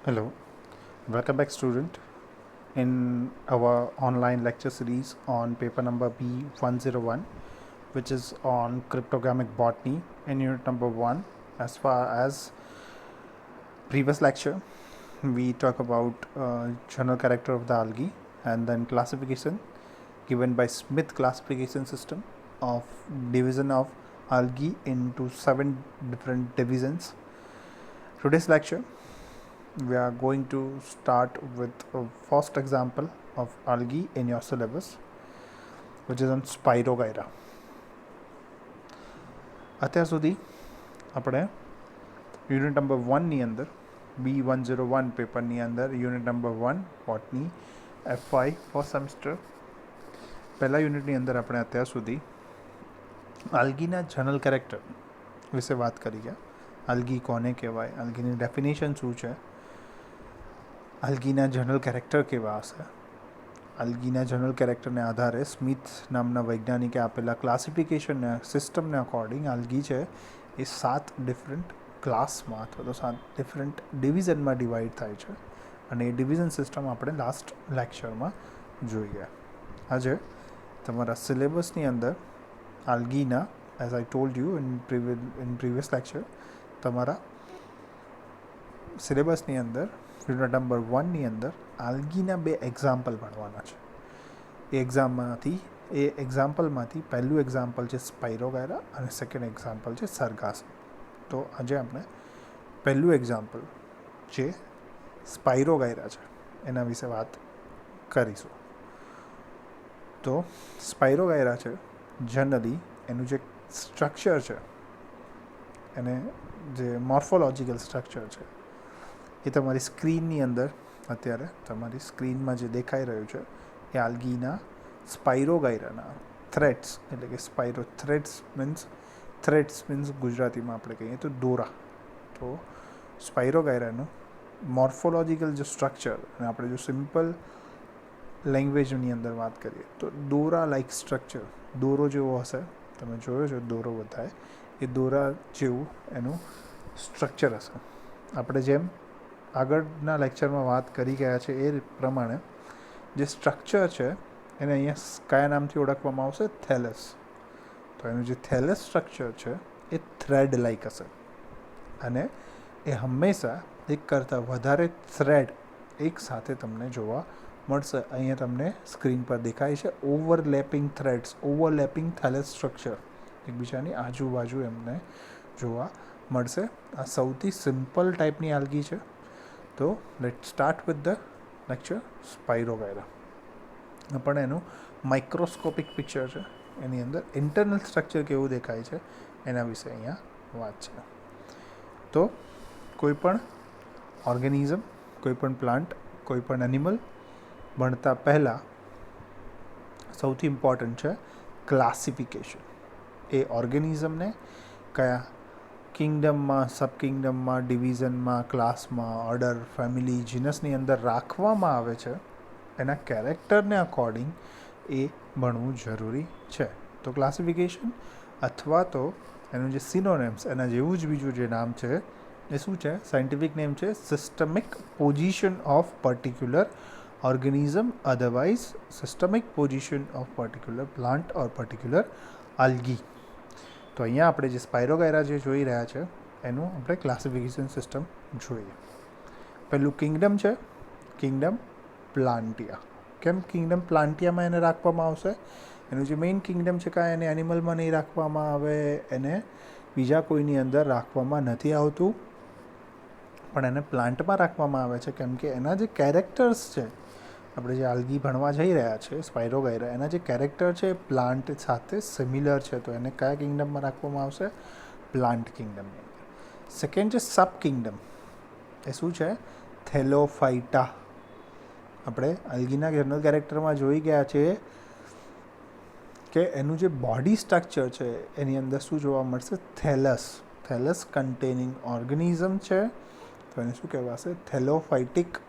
Hello, welcome back student in our online lecture series on paper number B101, which is on cryptogamic botany in unit number 1. As far as previous lecture, we talk about general character of the algae and then classification given by Smith classification system of division of algae into 7 different divisions. Today's lecture we are going to start with a first example of algae in your syllabus, which is on Spirogyra. અત્યાર સુધી આપણે unit number 1ની અંદર B101 પેપરની અંદર unit number 1 બોટની FY first semester પહેલા યુનિટની અંદર આપણે અત્યાર સુધી આલ્ગીના જનરલ કેરેક્ટર વિશે વાત કરી ગયા. આલ્ગી કોને કહેવાય, આલ્ગીની ડેફિનેશન શું છે, આલ્ગીના જનરલ કેરેક્ટર કેવા હશે. આલ્ગીના જનરલ કેરેક્ટરને આધારે સ્મિથ નામના વૈજ્ઞાનિકે આપેલા ક્લાસિફિકેશનના સિસ્ટમને અકોર્ડિંગ આલ્ગી છે એ 7 ડિફરન્ટ ક્લાસમાં અથવા તો 7 ડિફરન્ટ ડિવિઝનમાં ડિવાઈડ થાય છે અને એ ડિવિઝન સિસ્ટમ આપણે લાસ્ટ લેક્ચરમાં જોઈ ગયા. આજે તમારા સિલેબસની અંદર આલ્ગીના as I told you in previous lecture તમારા સિલેબસની અંદર યુનિટ નંબર 1ની અંદર આલ્ગીના 2 એક્ઝામ્પલ ભણવાના છે. એ એક્ઝામ્પલમાંથી પહેલું એક્ઝામ્પલ છે સ્પાઇરોગાયરા અને સેકન્ડ એક્ઝામ્પલ છે સરગાસમ. તો આજે આપણે પહેલું એક્ઝામ્પલ જે સ્પાઇરોગાયરા છે એના વિશે વાત કરીશું. તો સ્પાઇરોગાયરા છે જનરલી એનું જે સ્ટ્રક્ચર છે એને જે મોર્ફોલોજિકલ સ્ટ્રક્ચર છે એ તમારી સ્ક્રીનની અંદર અત્યારે તમારી સ્ક્રીનમાં જે દેખાઈ રહ્યું છે એ આલ્ગીના સ્પાઇરોગાયરાના થ્રેડ્સ એટલે કે સ્પાઇરો થ્રેડ્સ મીન્સ ગુજરાતીમાં આપણે કહીએ તો દોરા. તો સ્પાઇરોગાયરાનું મોર્ફોલોજિકલ જે સ્ટ્રક્ચર અને આપણે જો સિમ્પલ લેંગ્વેજની અંદર વાત કરીએ તો દોરા લાઇક સ્ટ્રક્ચર, દોરો જેવો હશે, તમે જોયો છો દોરો બતાવે એ દોરા જેવું એનું સ્ટ્રક્ચર હશે. આપણે જેમ આગળના લેક્ચરમાં વાત કરી ગયા છે એ પ્રમાણે જે સ્ટ્રક્ચર છે એને અહીંયા કયા નામથી ઓળખવામાં આવશે? થેલસ. તો એનું જે થેલસ સ્ટ્રક્ચર છે એ થ્રેડ લાઇક હશે અને એ હંમેશા એક કરતાં વધારે થ્રેડ એક સાથે તમને જોવા મળશે. અહીંયા તમને સ્ક્રીન પર દેખાય છે ઓવરલેપિંગ થ્રેડ્સ, ઓવરલેપિંગ થેલસ સ્ટ્રક્ચર એકબીજાની આજુબાજુ એમને જોવા મળશે. આ સૌથી સિમ્પલ ટાઈપની આલ્ગી છે. તો let start with the lecture Spirogyra. પણ એનું માઇક્રોસ્કોપિક પિક્ચર છે, એની અંદર ઇન્ટરનલ સ્ટ્રક્ચર કેવું દેખાય છે એના વિશે અહીંયા વાત છે. તો કોઈપણ ઓર્ગેનિઝમ, કોઈપણ પ્લાન્ટ, કોઈપણ એનિમલ ભણતા પહેલાં સૌથી ઇમ્પોર્ટન્ટ છે ક્લાસિફિકેશન. એ ઓર્ગેનિઝમને કયા કિંગડમમાં, સબ કિંગડમમાં, ડિવિઝનમાં, ક્લાસમાં, ઓર્ડર, ફેમિલી, જીનસની અંદર રાખવામાં આવે છે એના કેરેક્ટરને અકોર્ડિંગ એ ભણવું જરૂરી છે. તો ક્લાસિફિકેશન અથવા તો એનું જે સિનોનેમ્સ એના જેવું જ બીજું જે નામ છે એ શું છે? સાયન્ટિફિક નેમ છે systemic position of particular organism, otherwise systemic position of particular plant or particular algae. તો અહીંયા આપણે જે સ્પાઇરોગાયરા જે જોઈ રહ્યા છે એનું આપણે ક્લાસિફિકેશન સિસ્ટમ જોઈએ. પહેલું કિંગડમ છે, કિંગડમ પ્લાન્ટિયા. કેમ કિંગડમ પ્લાન્ટિયામાં એને રાખવામાં આવશે? એનું જે મેઇન કિંગડમ છે કાંઈ એને એનિમલમાં નહીં રાખવામાં આવે, એને બીજા કોઈની અંદર રાખવામાં નથી આવતું, પણ એને પ્લાન્ટમાં રાખવામાં આવે છે કેમ કે એના જે કેરેક્ટર્સ છે, આપણે જે આલ્ગી ભણવા જઈ રહ્યા છે સ્પાઇરોગાયરા, એના જે કેરેક્ટર છે એ પ્લાન્ટ સાથે સિમિલર છે. તો એને કયા કિંગડમમાં રાખવામાં આવશે? પ્લાન્ટ કિંગડમની અંદર. સેકન્ડ છે સબ કિંગડમ. એ શું છે? થેલોફાઇટા. આપણે આલ્ગીના જનરલ કેરેક્ટરમાં જોઈ ગયા છે કે એનું જે બોડી સ્ટ્રક્ચર છે એની અંદર શું જોવા મળશે? થેલસ. થેલસ કન્ટેનિંગ ઓર્ગેનિઝમ છે તો એને શું કહેવાશે? થેલોફાઇટિક.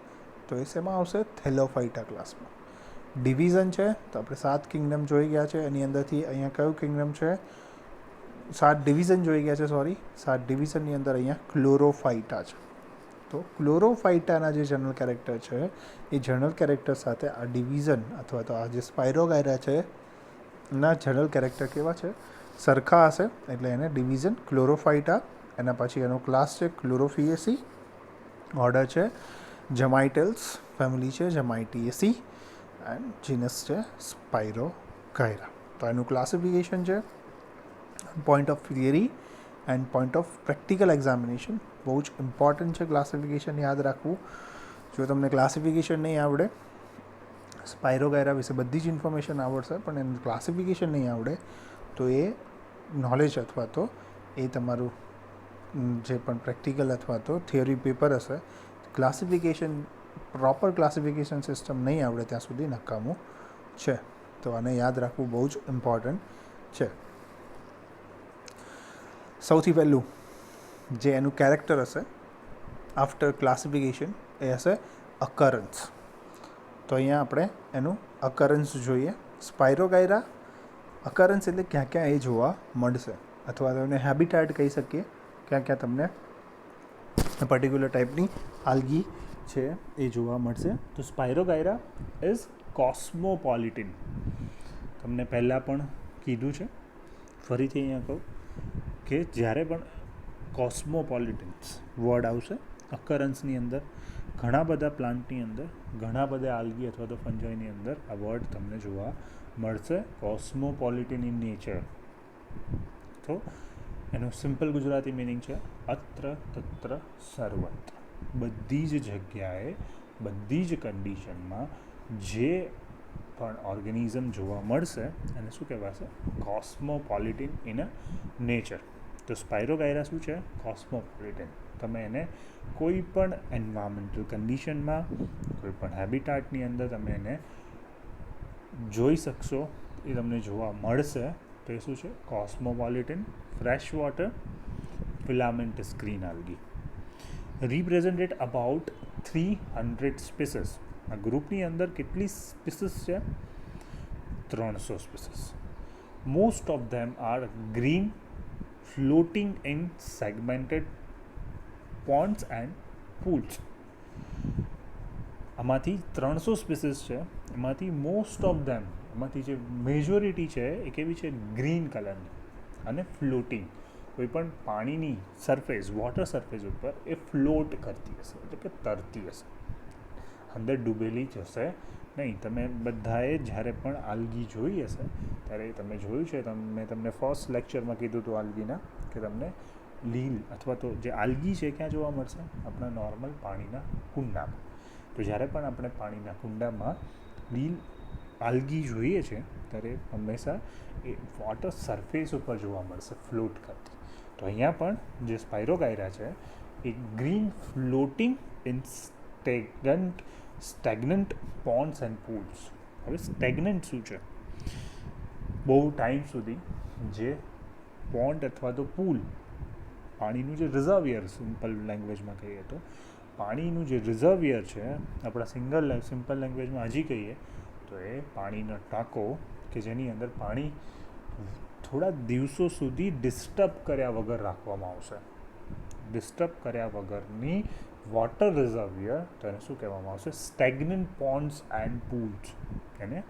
તો એ શેમાં આવશે? થેલોફાઇટા ક્લાસમાં. ડિવિઝન છે તો આપણે 7 કિંગડમ જોઈ ગયા છે. એની અંદરથી અહીંયા કયું કિંગડમ છે? 7 ડિવિઝન જોઈ ગયા છે, 7 ડિવિઝનની અંદર અહીંયા ક્લોરોફાઇટા છે. તો ક્લોરોફાઇટાના જે જનરલ કેરેક્ટર છે એ જનરલ કેરેક્ટર સાથે આ ડિવિઝન અથવા તો આ જે સ્પાયરોગાયરા છે ના જનરલ કેરેક્ટર કેવા છે, સરખા હશે. એટલે એને ડિવિઝન ક્લોરોફાઇટા, એના પછી એનો ક્લાસ છે ક્લોરોફિએસી, ઓર્ડર છે જમાઇટેલ્સ, ફેમિલી છે જમાઇટીએસી એન્ડ જીનસ છે સ્પાયરોગાયરા. તો એનું ક્લાસિફિકેશન છે point of theory end point of practical examination. બહુ જ ઇમ્પોર્ટન્ટ છે ક્લાસિફિકેશન યાદ રાખવું. જો તમને ક્લાસિફિકેશન નહીં આવડે, સ્પાયરોગાયરા વિશે બધી જ ઇન્ફોર્મેશન આવડશે પણ એનું ક્લાસિફિકેશન નહીં આવડે તો એ નોલેજ અથવા તો એ તમારું જે પણ પ્રેક્ટિકલ અથવા તો થિયરી પેપર હશે, ક્લાસિફિકેશન પ્રોપર ક્લાસિફિકેશન સિસ્ટમ નહીં આવડે ત્યાં સુધી નકામું છે. તો આને યાદ રાખવું બહુ જ ઇમ્પોર્ટન્ટ છે. સૌથી પહેલું જે એનું કેરેક્ટર હશે આફ્ટર ક્લાસિફિકેશન એ હશે અકરન્સ. તો અહીંયા આપણે એનું અકરન્સ જોઈએ. સ્પાયરોગાયરા અકરન્સ એટલે ક્યાં ક્યાં એ જોવા મળશે, અથવા તો એને હેબિટાટ કહી શકીએ, ક્યાં ક્યાં તમને પર્ટિક્યુલર ટાઈપની આલ્ગી છે એ જોવા મળશે. તો સ્પાયરોગાયરા ઇઝ કોસ્મોપોલિટિન. તમને પહેલાં પણ કીધું છે, ફરીથી અહીંયા કહું કે જ્યારે પણ કોસ્મોપોલિટન્સ વર્ડ આવશે અકરન્સની અંદર, ઘણા બધા પ્લાન્ટની અંદર, ઘણા બધા આલ્ગી અથવા તો ફંજાઈની અંદર આ વર્ડ તમને જોવા મળશે, કોસ્મોપોલિટિન ઇન નેચર. તો એનું સિમ્પલ ગુજરાતી મિનિંગ છે અત્ર તત્ર સર્વત્ર. બધી જ જગ્યાએ, બધી જ કન્ડિશનમાં જે પણ ઓર્ગેનિઝમ જોવા મળશે એને શું કહેવાશે? કોસ્મોપોલિટિન ઇન અ નેચર. તો સ્પાયરોગાયરા શું છે? કોસ્મોપોલિટિન. તમે એને કોઈ પણ એન્વાયરમેન્ટલ કન્ડિશનમાં, કોઈ પણ હેબિટાટની અંદર તમે એને જોઈ શકશો, એ તમને જોવા મળશે. તો એ શું છે? Cosmopolitan fresh water filamentous green algae. Represented about 300 species. આ ગ્રુપની અંદર કેટલી સ્પીસીસ છે? 300 species. Most of them are green, floating in segmented ponds and pools. આમાંથી 300 સ્પીસીસ છે, એમાંથી મોસ્ટ ઓફ ધેમ, એમાંથી જે મેજોરિટી છે એ કેવી છે? ગ્રીન કલરની અને ફ્લોટિંગ. કોઈ પણ પાણીની સરફેસ, વોટર સરફેસ ઉપર એ ફ્લોટ કરતી હશે, એટલે કે તરતી હશે, અંદર ડૂબેલી જ હશે નહીં. તમે બધાએ જ્યારે પણ આલ્ગી જોઈ હશે ત્યારે તમે જોયું છે, મેં તમને ફર્સ્ટ લેક્ચરમાં કીધું હતું આલ્ગીના, કે તમને લીલ અથવા તો જે આલ્ગી છે ક્યાં જોવા મળશે? આપણા નોર્મલ પાણીના કુંડામાં. તો જ્યારે પણ આપણે પાણીના કુંડામાં લીલ આલ્ગી જોઈએ છે ત્યારે હંમેશા એ વોટર સરફેસ ઉપર જોવા મળશે ફ્લોટ કરતી. તો અહીંયા પણ જે સ્પાયરોગાયરા છે એ green floating in stagnant ponds and pools. હવે સ્ટેગ્નન્ટ શું છે? બહુ ટાઈમ સુધી જે પોન્ડ અથવા તો પૂલ, પાણીનું જે રિઝર્વિયર, સિમ્પલ લેંગ્વેજમાં કહીએ તો પાણીનું જે રિઝર્વિયર છે, આપણા સિમ્પલ લેંગ્વેજમાં હજી કહીએ તો એ પાણીનો ટાંકો કે જેની અંદર પાણી થોડા દિવસો સુધી ડિસ્ટર્બ કર્યા વગર રાખવામાં આવશે. ડિસ્ટર્બ કર્યા વગરની વોટર રિઝર્વિયર, તો એને શું કહેવામાં આવશે? Stagnant ponds and pools. એને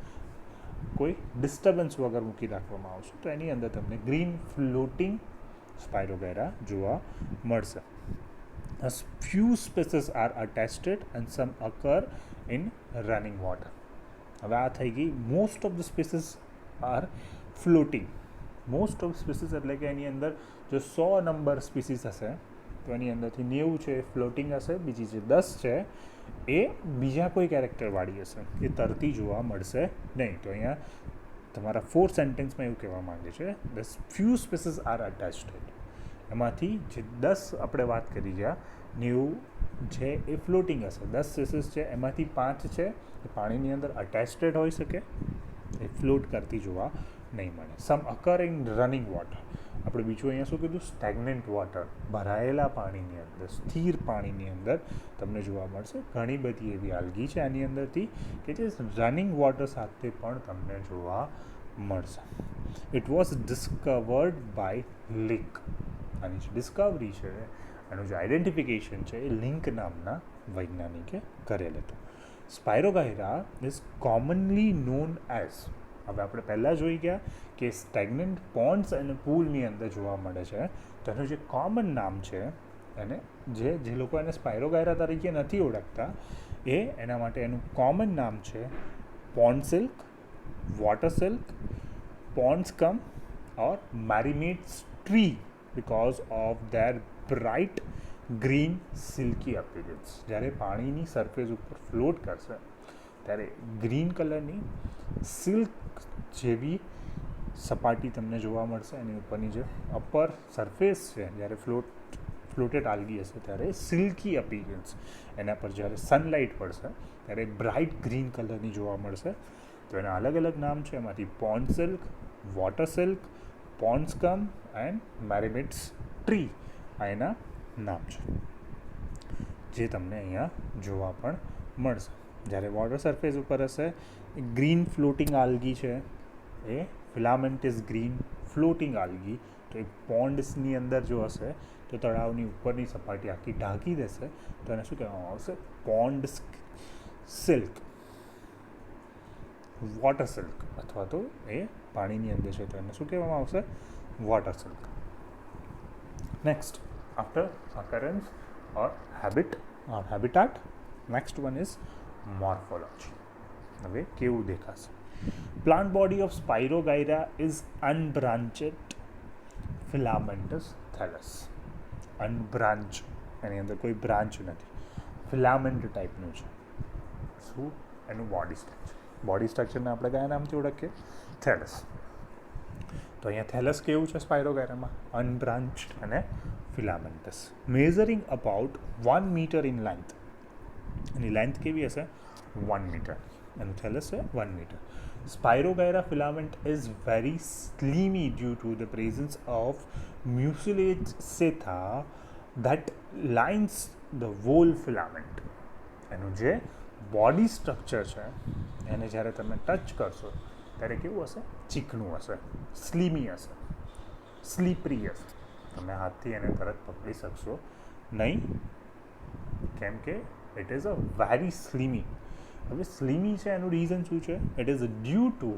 કોઈ ડિસ્ટર્બન્સ વગર મૂકી રાખવામાં આવશે. તો એની અંદર તમને ગ્રીન ફ્લોટિંગ સ્પાયરોગાયરા જોવા મળશે. A few species are attested and some occur in running water. હવે આ થઈ ગઈ most of the species are floating. Most of species એટલે કે એની અંદર જો 100 નંબર સ્પીસીસ હશે તો એની અંદરથી 90 છે એ ફ્લોટિંગ હશે, બીજી જે 10 છે એ બીજા કોઈ કેરેક્ટરવાળી હશે, એ તરતી જોવા મળશે નહીં. તો અહીંયા તમારા 4 સેન્ટેન્સમાં એવું કહેવા માંગે છે the few species are attached. એમાંથી જે 10 આપણે વાત કરી રહ્યા, 90 છે એ ફ્લોટિંગ હશે, 10 સ્પીસીસ છે એમાંથી 5 છે એ પાણીની અંદર અટેચ્ડ હોઈ શકે, એ ફ્લોટ કરતી જોવા નહીં મળે. સમ અકર ઇન રનિંગ વોટર. આપણે બીજું અહીંયા શું કીધું? સ્ટેગ્નન્ટ વોટર, ભરાયેલા પાણીની અંદર, સ્થિર પાણીની અંદર તમને જોવા મળશે. ઘણી બધી એવી આલ્ગી છે આની અંદરથી કે જે રનિંગ વોટર સાથે પણ તમને જોવા મળશે. ઇટ વોઝ ડિસ્કવર્ડ બાય લીક. આની જે ડિસ્કવરી છે એનું જે આઈડેન્ટિફિકેશન છે એ લિંક નામના વૈજ્ઞાનિકે કરેલ હતું. Spirogyra is commonly known as, હવે આપણે પહેલાં જોઈ ગયા કે સ્ટેગ્નન્ટ પોન્ડ્સ અને પૂલની અંદર જોવા મળે છે, તો એનું જે કોમન નામ છે એને જે લોકો એને સ્પાયરોગાયરા તરીકે નથી ઓળખતા એના માટે એનું કોમન નામ છે pond silk, water silk, pond scum or marinates tree because of their bright green silky appearance. જ્યારે પાણીની સરફેસ ઉપર ફ્લોટ કરશે ત્યારે ગ્રીન કલરની સિલ્ક જેવી સપાટી તમને જોવા મળશે. એની ઉપરની જે અપર સરફેસ છે જ્યારે ફ્લોટેડ આલ્ગી હશે ત્યારે સિલ્કી અપીરન્સ, એના પર જ્યારે સનલાઇટ પડશે ત્યારે બ્રાઇટ ગ્રીન કલરની જોવા મળશે. તો એના અલગ અલગ નામ છે, એમાંથી pond silk, water silk, pond scum and mermaid's tresses આ એના નામ છે જે તમને અહીંયા જોવા પણ મળશે. જ્યારે વોટર સરફેસ ઉપર હશે ગ્રીન ફ્લોટિંગ આલ્ગી છે, એ ફિલામેન્ટસ ગ્રીન ફ્લોટિંગ આલ્ગી, તો એ પોન્ડ્સની અંદર જો હશે તો તળાવની ઉપરની સપાટી આખી ઢાંકી દેશે, તો એને શું કહેવામાં આવશે? પોન્ડ સિલ્ક, વોટર સિલ્ક, અથવા તો એ પાણીની અંદર છે તો એને શું કહેવામાં આવશે? Water silk. Next, after occurrence or habit or habitat, next one is morphology. હવે કેવું દેખાશે? Plant body of Spirogyra is unbranched filamentous thallus. Unbranched, એની અંદર કોઈ બ્રાન્ચ નથી, ફિલામેન્ટ ટાઈપનું છે. શું? એનું બોડી સ્ટ્રક્ચર. બોડી સ્ટ્રક્ચરને આપણે કયા નામથી ઓળખીએ? થેલસ. તો અહીંયા થેલસ કેવું છે સ્પાયરોગાયરામાં? અનબ્રાન્ચ્ડ અને filamentous. Measuring about 1 metre in length. એની લેન્થ કેવી હશે? 1 મીટર. એનું થેલસ છે 1 metre. Spirogyra filament is very slimy due to the presence of mucilage setha that lines the whole filament. એનું જે બોડી સ્ટ્રક્ચર છે એને જ્યારે તમે ટચ કરશો ત્યારે કેવું હશે? ચીકણું હશે, સ્લીમી હશે, સ્લીપરી હશે. તમે હાથથી એને તરત પકડી શકશો નહીં, કેમ કે ઇટ ઇઝ અ વેરી સ્લીમી. હવે સ્લીમી છે એનું રીઝન શું છે? ઇટ ઇઝ ડ્યુ ટુ,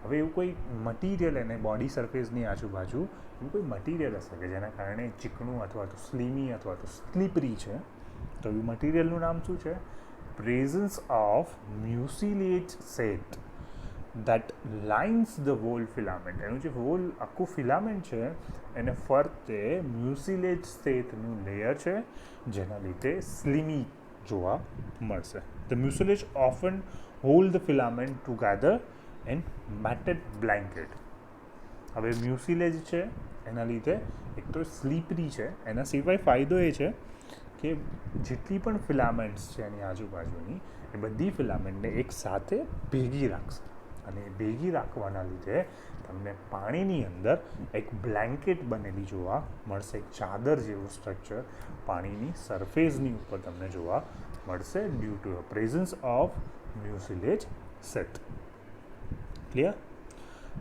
હવે એવું કોઈ મટીરિયલ એને બોડી સરફેસની આજુબાજુ એવું કોઈ મટીરિયલ હશે કે જેના કારણે ચીકણું અથવા તો સ્લીમી અથવા તો સ્લીપરી છે. તો એવું મટીરિયલનું નામ શું છે? Presence of mucilage sheath that lines the whole filament. એનું જે હોલ આખું ફિલામેન્ટ છે એને ફરતે મ્યુસિલેજ સેટનું લેયર છે જેના લીધે સ્લીમી જોવા મળશે. The mucilage often hold the filament together in matted blanket. હવે મ્યુસિલેજ છે એના લીધે એક તો સ્લીપરી છે, એના સિવાય ફાયદો એ છે કે જેટલી પણ ફિલામેન્ટ્સ છે એની આજુબાજુની એ બધી ફિલામેન્ટને એક સાથે ભેગી રાખશે, અને ભેગી રાખવાના લીધે તમને પાણીની અંદર એક બ્લેન્કેટ બનેલી જોવા મળશે, એક ચાદર જેવું સ્ટ્રક્ચર પાણીની સરફેસની ઉપર તમને જોવા મળશે due to presence of mucilage sheath. Clear?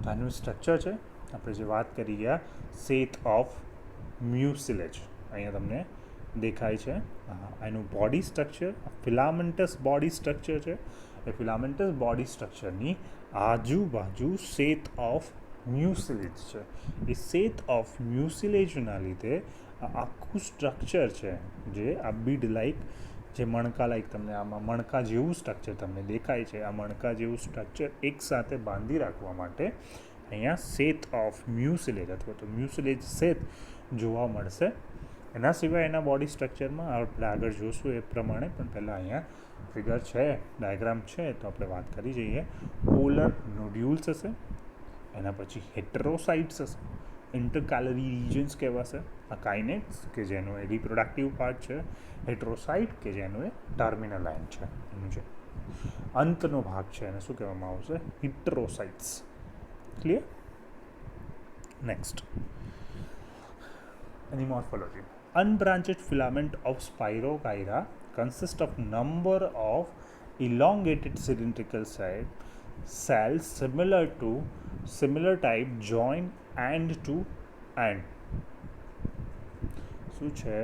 તો આનું સ્ટ્રક્ચર છે આપણે જે વાત કરી ગયા સેટ ઓફ મ્યુસિલેજ, અહીંયા તમને દેખાય છે. એનું body structure filaments body structure છે. એ ફિલામેન્ટસ બોડી સ્ટ્રક્ચરની આજુબાજુ સેટ ઓફ મ્યુસિલેજ છે. એ સેટ ઓફ મ્યુસિલેજના લીધે આ આખું સ્ટ્રક્ચર છે જે આ બીડ લાઈક, જે મણકા લાઈક તમને આમાં મણકા જેવું સ્ટ્રક્ચર તમને દેખાય છે, આ મણકા જેવું સ્ટ્રક્ચર એકસાથે બાંધી રાખવા માટે અહીંયા સેટ ઓફ મ્યુસિલેજ અથવા તો મ્યુસિલેજ સેટ જોવા મળશે. એના સિવાય એના બોડી સ્ટ્રક્ચરમાં આપણે આગળ જોશું એ પ્રમાણે, પણ પહેલાં અહીંયા ફિગર છે, ડાયાગ્રામ છે તો આપણે વાત કરી જઈએ. પોલર નોડ્યુલ્સ હશે, એના પછી હેટરોસાઇટ્સ હશે, ઇન્ટરકેલરી રિજન્સ કહેવાશે, આ કાઇનેટ્સ કે જેનો એ રિપ્રોડક્ટિવ પાર્ટ છે, હેટરોસાઇટ કે જેનું એ ટર્મિનલ લાઇન છે, એનું જે અંતનો ભાગ છે એને શું કહેવામાં આવશે? હિટ્રોસાઇટ્સ. ક્લિયર? નેક્સ્ટ, એની morphology. Unbranched filament of Spirogyra consist of number of elongated cylindrical cells similar type join end to end. શું છે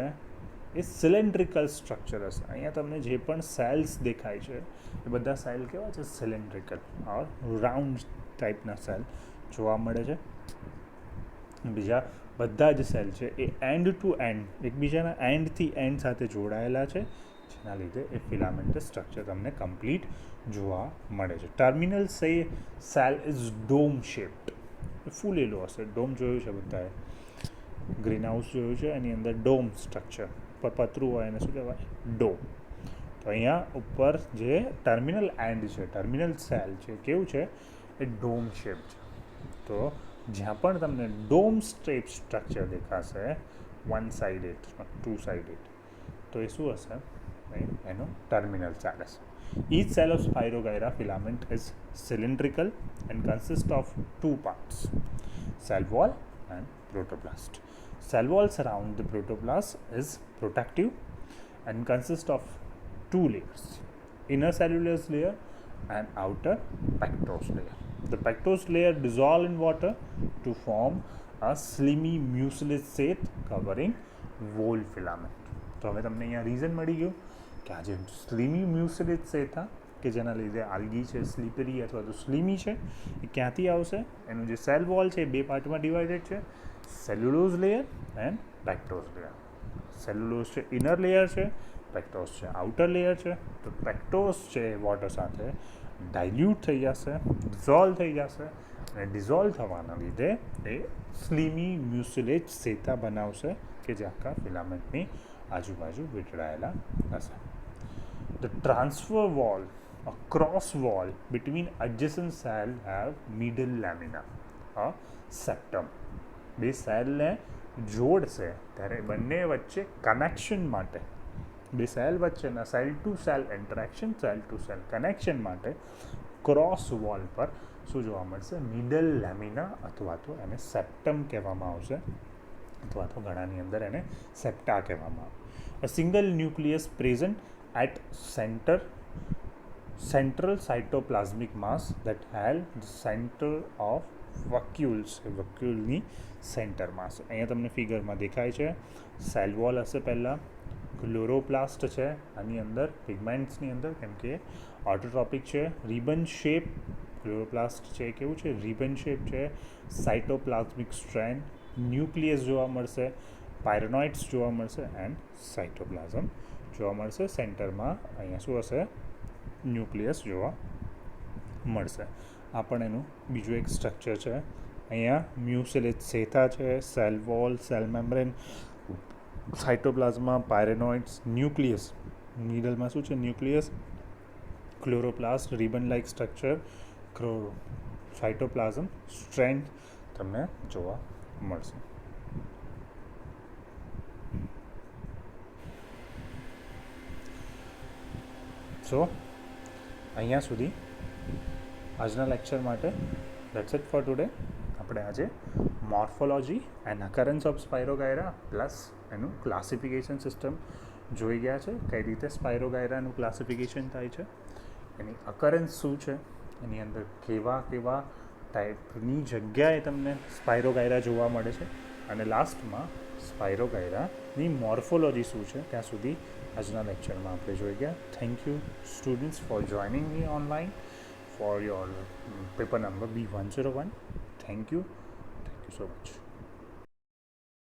એ સિલિન્ડ્રિકલ સ્ટ્રક્ચર હશે. અહીંયા તમને જે પણ સેલ્સ દેખાય છે એ બધા સેલ કેવા છે? સિલિન્ડ્રિકલ ઓર રાઉન્ડ ટાઈપના સેલ જોવા મળે છે. બીજા બધા જ સેલ છે એ એન્ડ ટુ એન્ડ એકબીજાના એન્ડથી એન્ડ સાથે જોડાયેલા છે, જેના લીધે એ ફિલામેન્ટસ સ્ટ્રક્ચર તમને કમ્પ્લીટ જોવા મળે છે. Terminal cell is dome shaped, ફૂલેલો હશે. ડોમ જોયું છે બધાએ, ગ્રીન હાઉસ જોયું છે, એની અંદર ડોમ સ્ટ્રક્ચર પર પતરું હોય એને શું કહેવાય? ડોમ. તો અહીંયા ઉપર જે ટર્મિનલ એન્ડ છે, ટર્મિનલ સેલ છે, કેવું છે? એ ડોમ શેપ છે. તો જ્યાં પણ તમને ડોમ સ્ટેપ સ્ટ્રક્ચર દેખાશે, વન સાઇડેડ, ટુ સાઇડેડ, તો એ શું હશે? એનો ટર્મિનલ સેલ હશે. Each cell of Spirogyra filament is cylindrical and consists of two parts, cell wall and protoplast. Cell wall surround the protoplast is protective and consists of two layers, inner cellulose layer and outer pectose layer. The pectose layer dissolve in water to form a slimy mucilage sheath covering whole filament. તો હવે તમને અહીંયા reason મળી ગયું કે આ જે સ્લીમી મ્યુસિલેજ શેથા કે જેના લીધે આલ્ગી છે સ્લીપરી અથવા તો સ્લીમી છે એ ક્યાંથી આવશે? એનું જે સેલ વોલ છે એ બે પાર્ટમાં ડિવાઇડેડ છે, cellulose layer and pectose layer. Cellulose છે ઇનર લેયર છે, પેક્ટોઝ છે આઉટર લેયર છે. તો પેક્ટોઝ છે વોટર સાથે ડાયલ્યુટ થઈ જશે, ડિઝોલ્વ થઈ જશે, અને ડિઝોલ્વ થવાના લીધે એ સ્લીમી મ્યુસિલેજ શેથા બનાવશે કે જે આખા ફિલામેન્ટની આજુબાજુ વીંટળાયેલા હશે. The transfer wall, a cross wall between adjacent cell have middle lamina, a septum. બે સેલને જોડશે ત્યારે બંને વચ્ચે કનેક્શન માટે, બે સેલ વચ્ચેના cell to cell interaction, cell to cell connection માટે ક્રોસ વોલ પર શું જોવા મળશે? મિડલ લેમિના અથવા તો એને સેપ્ટમ કહેવામાં આવશે, અથવા તો ઘણાની અંદર એને સેપ્ટા કહેવામાં આવે. A single nucleus present at central cytoplasmic mass that held the center of vacuoles, vacuoleની સેન્ટરમાં હશે. અહીંયા તમને ફિગરમાં દેખાય છે સેલ વોલ હશે પહેલાં, ક્લોરોપ્લાસ્ટ છે આની અંદર, પિગમેન્ટ્સની અંદર, કેમ કે ઓટોટ્રોપિક છે. રિબન શેપ ક્લોરોપ્લાસ્ટ છે, કેવું છે? રિબન શેપ છે. સાઇટોપ્લાઝમિક સ્ટ્રેન્ડ, ન્યુક્લિયસ જોવા મળશે, પાયરોનોઇડ્સ જોવા મળશે એન્ડ સાઇટોપ્લાઝમ જોવા મળશે. સેન્ટરમાં અહીંયા શું હશે? ન્યુક્લિયસ જોવા મળશે. આ પણ એનું બીજું એક સ્ટ્રક્ચર છે. અહીંયા મ્યુસિલેજ શેથા છે, cell wall, cell membrane, cytoplasm, pyrenoids, nucleus. મિડલમાં શું છે? Nucleus, chloroplast, ribbon like structure, cytoplasm, strand તમને જોવા મળશે. સો અહીંયા સુધી આજના લેક્ચર માટે દેટ્સ ઇટ ફોર ટુડે. આપણે આજે morphology and occurrence of Spirogyra plus એનું ક્લાસિફિકેશન સિસ્ટમ જોઈ ગયા છે, કઈ રીતે સ્પાયરોગાયરાનું ક્લાસિફિકેશન થાય છે, એની અકરન્સ શું છે, એની અંદર કેવા કેવા ટાઈપની જગ્યાએ તમને સ્પાયરોગાયરા જોવા મળે છે, અને લાસ્ટમાં સ્પાયરોગાયરાની મોર્ફોલોજી શું છે ત્યાં સુધી આજના લેક્ચરમાં આપણે જોઈ ગયા. Thank you students four joining me online for your paper number B101. Thank you so much.